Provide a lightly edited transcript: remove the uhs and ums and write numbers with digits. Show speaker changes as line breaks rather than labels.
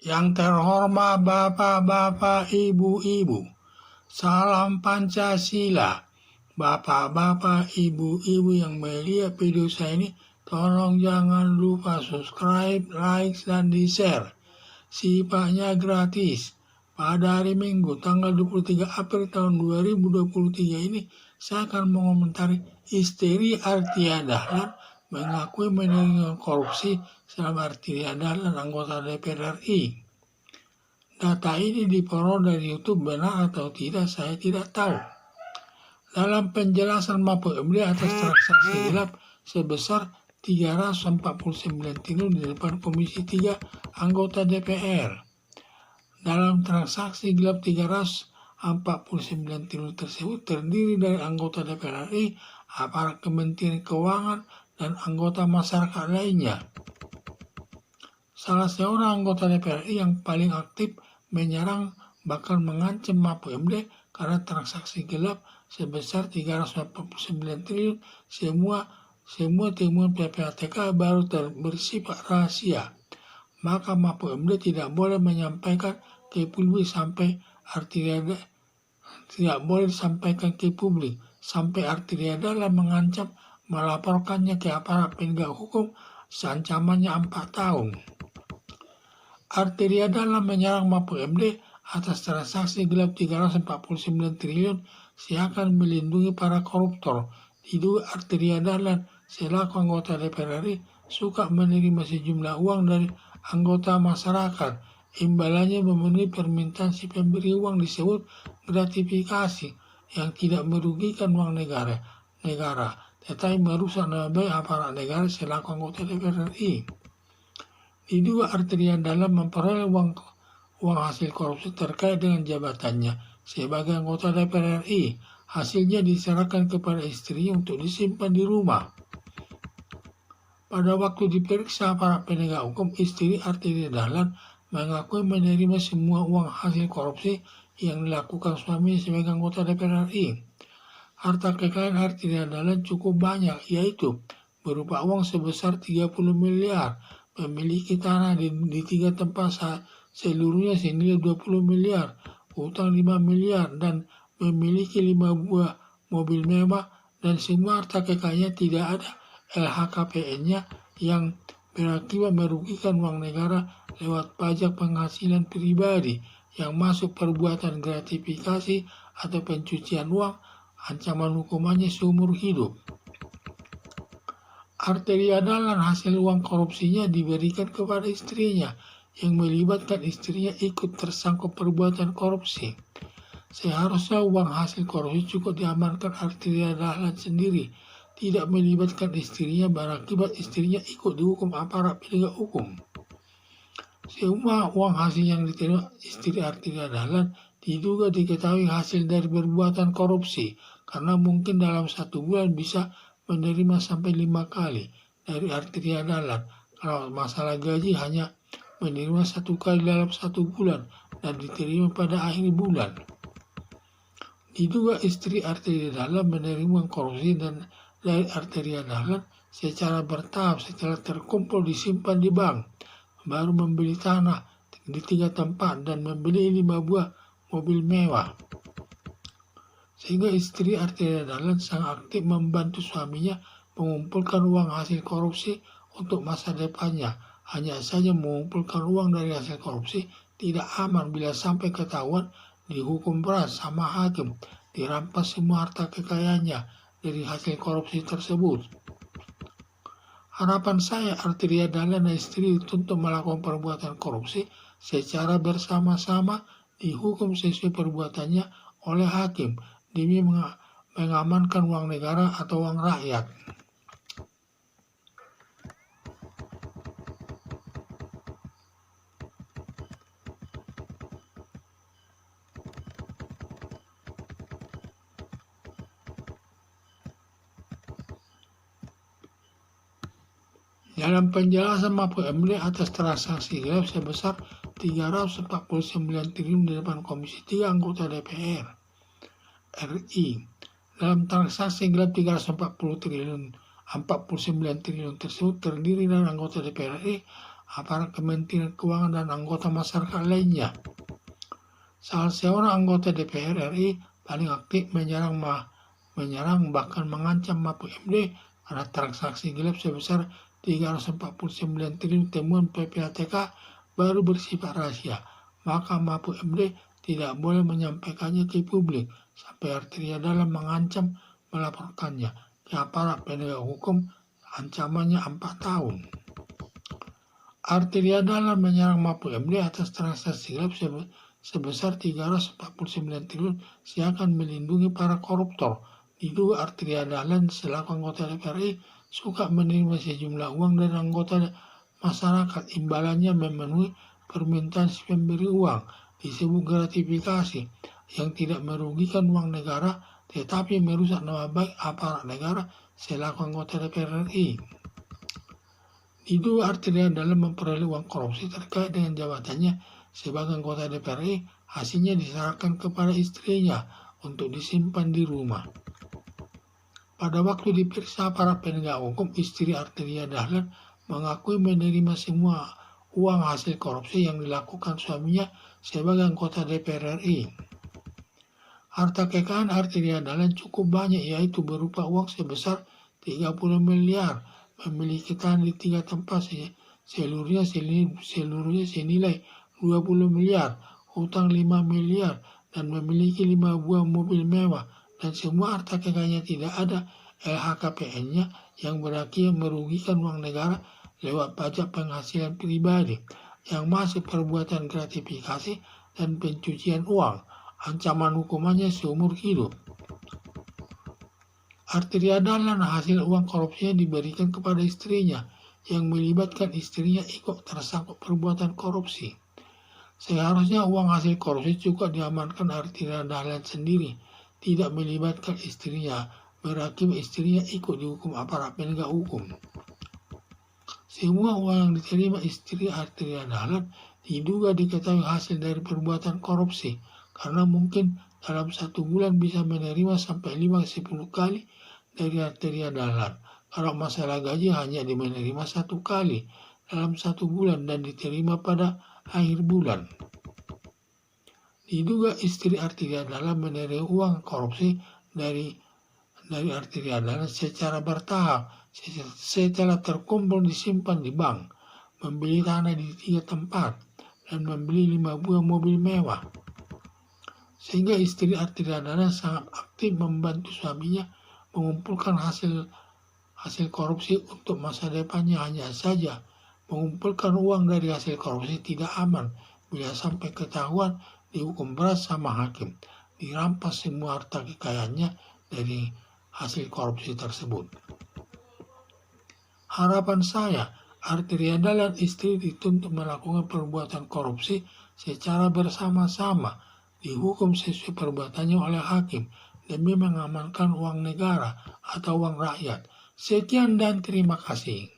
Yang terhormat Bapak-bapak, Ibu-ibu, salam Pancasila. Bapak-bapak, Ibu-ibu yang melihat video saya ini, tolong jangan lupa subscribe, like, dan di-share. Sifatnya gratis. Pada hari Minggu tanggal 23 April tahun 2023 ini, saya akan mengomentari istri Artia Dahlan mengakui menerima korupsi selama Artia Dahlan anggota DPR RI. Data ini diperoleh dari YouTube, benar atau tidak saya tidak tahu. Dalam penjelasan Mahfud MD atas transaksi gelap sebesar 349 triliun di depan Komisi 3 anggota DPR. Dalam transaksi gelap 349 triliun tersebut terdiri dari anggota DPR RI, aparat Kementerian Keuangan, dan anggota masyarakat lainnya. Salah seorang anggota DPR RI yang paling aktif menyerang bahkan mengancam Mahfud MD karena transaksi gelap sebesar 349 triliun. Semua temuan PPATK baru bersifat rahasia. Maka Mahfud MD tidak boleh menyampaikan ke publik sampai Artia Dahlan mengancam melaporkannya ke aparat penegak hukum, seancamannya 4 tahun. Artia Dahlan menyerang Mahfud MD atas transaksi gelap 349 triliun seakan melindungi para koruptor. Diduga Artia Dahlan selaku anggota DPR RI suka menerima sejumlah uang dari anggota masyarakat. Imbalannya memenuhi permintaan si pemberi uang disebut gratifikasi yang tidak merugikan uang negara, tetapi merusak nama baik aparat negara selaku anggota DPR RI. Diduga Artia Dahlan memperoleh uang hasil korupsi terkait dengan jabatannya sebagai anggota DPR RI. Hasilnya diserahkan kepada istrinya untuk disimpan di rumah. Pada waktu diperiksa para penegak hukum, istri Artia Dahlan mengakui menerima semua uang hasil korupsi yang dilakukan suaminya sebagai anggota DPR RI. Harta kekayaan Artia Dahlan cukup banyak, yaitu berupa uang sebesar 30 miliar, memiliki tanah di 3 tempat seluruhnya senilai 20 miliar, utang 5 miliar, dan memiliki 5 buah mobil mewah, dan semua harta kekayaannya tidak ada LHKPN-nya yang berakibat merugikan uang negara lewat pajak penghasilan pribadi yang masuk perbuatan gratifikasi atau pencucian uang. Ancaman hukumannya seumur hidup. Artia Dahlan hasil uang korupsinya diberikan kepada istrinya, yang melibatkan istrinya ikut tersangkut perbuatan korupsi. Seharusnya uang hasil korupsi cukup diamankan Artia Dahlan sendiri, tidak melibatkan istrinya, berakibat istrinya ikut dihukum aparat penegak hukum. Semua uang hasil yang diterima istri Artia Dahlan diduga diketahui hasil dari perbuatan korupsi, karena mungkin dalam 1 bulan bisa menerima sampai 5 kali dari Artia Dahlan. Kalau masalah gaji hanya menerima 1 kali dalam 1 bulan dan diterima pada akhir bulan. Diduga istri Artia Dahlan menerima uang korupsi dan dari Artia Dahlan secara bertahap setelah terkumpul disimpan di bank, baru membeli tanah di 3 tempat dan membeli 5 buah mobil mewah. Sehingga istri Artia Dahlan sangat aktif membantu suaminya mengumpulkan uang hasil korupsi untuk masa depannya. Hanya saja mengumpulkan uang dari hasil korupsi tidak aman bila sampai ketahuan, dihukum berat sama hakim, dirampas semua harta kekayaannya dari hasil korupsi tersebut. Harapan saya Artia Dahlan dan istri untuk melakukan perbuatan korupsi secara bersama-sama dihukum sesuai perbuatannya oleh hakim demi mengamankan uang negara atau uang rakyat. Dalam penjelasan Mahfud MD atas transaksi gelap sebesar 349 triliun di depan Komisi 3 anggota DPR RI. Dalam transaksi gelap 349 triliun tersebut terdiri dari anggota DPR RI, aparat Kementerian Keuangan, dan anggota masyarakat lainnya. Salah seorang anggota DPR RI paling aktif menyerang bahkan mengancam Mahfud MD karena transaksi gelap sebesar 349 triliun temuan PPATK baru bersifat rahasia. Maka Mahfud MD tidak boleh menyampaikannya ke publik sampai Arteria Dahlan mengancam melaporkannya ke aparat penegak hukum, ancamannya 4 tahun. Arteria Dahlan menyerang Mahfud MD atas transaksi gelap sebesar 349 triliun seakan melindungi para koruptor. Diduga Arteria Dahlan selaku anggota DPR RI suka menerima sejumlah uang dari anggota masyarakat. Imbalannya memenuhi permintaan si pemberi uang, disebut gratifikasi, yang tidak merugikan uang negara tetapi merusak nama baik aparat negara selaku anggota DPR RI. Diduga Arteria Dahlan memperoleh uang korupsi terkait dengan jabatannya sebagai anggota DPR RI, hasilnya diserahkan kepada istrinya untuk disimpan di rumah. Pada waktu diperiksa para penegak hukum, istri Arteria Dahlan mengakui menerima semua uang hasil korupsi yang dilakukan suaminya sebagai anggota DPR RI. Harta kekayaan Arteria Dahlan cukup banyak, yaitu berupa uang sebesar 30 miliar, memiliki tanah di 3 tempat seluruhnya senilai 20 miliar, hutang 5 miliar, dan memiliki 5 buah mobil mewah, dan semua harta kekayaannya tidak ada LHKPN-nya yang berarti merugikan uang negara lewat pajak penghasilan pribadi yang masuk perbuatan gratifikasi dan pencucian uang. Ancaman hukumannya seumur hidup. Arteria Dahlan hasil uang korupsinya diberikan kepada istrinya yang melibatkan istrinya ikut tersangkut perbuatan korupsi. Seharusnya uang hasil korupsi juga diamankan Arteria Dahlan sendiri, tidak melibatkan istrinya, berakibat istrinya ikut dihukum aparat penegak hukum. Semua uang yang diterima istri Arteria Dahlan diduga diketahui hasil dari perbuatan korupsi, karena mungkin dalam 1 bulan bisa menerima sampai 5-10 kali dari Arteria Dahlan. Kalau masalah gaji hanya menerima 1 kali dalam 1 bulan dan diterima pada akhir bulan. Diduga istri Arteria Dahlan menerima uang korupsi dari Arteria Dahlan secara bertahap. Setelah terkumpul disimpan di bank, membeli tanah di 3 tempat, dan membeli 5 buah mobil mewah. Sehingga istri Arteria Dahlan sangat aktif membantu suaminya mengumpulkan hasil korupsi untuk masa depannya. Hanya saja mengumpulkan uang dari hasil korupsi tidak aman. Bila sampai ketahuan, dihukum berat sama hakim, dirampas semua harta kekayaannya dari hasil korupsi tersebut. Harapan saya, Arteria Dahlan istri dituntut melakukan perbuatan korupsi secara bersama-sama, dihukum sesuai perbuatannya oleh hakim demi mengamankan uang negara atau uang rakyat. Sekian dan terima kasih.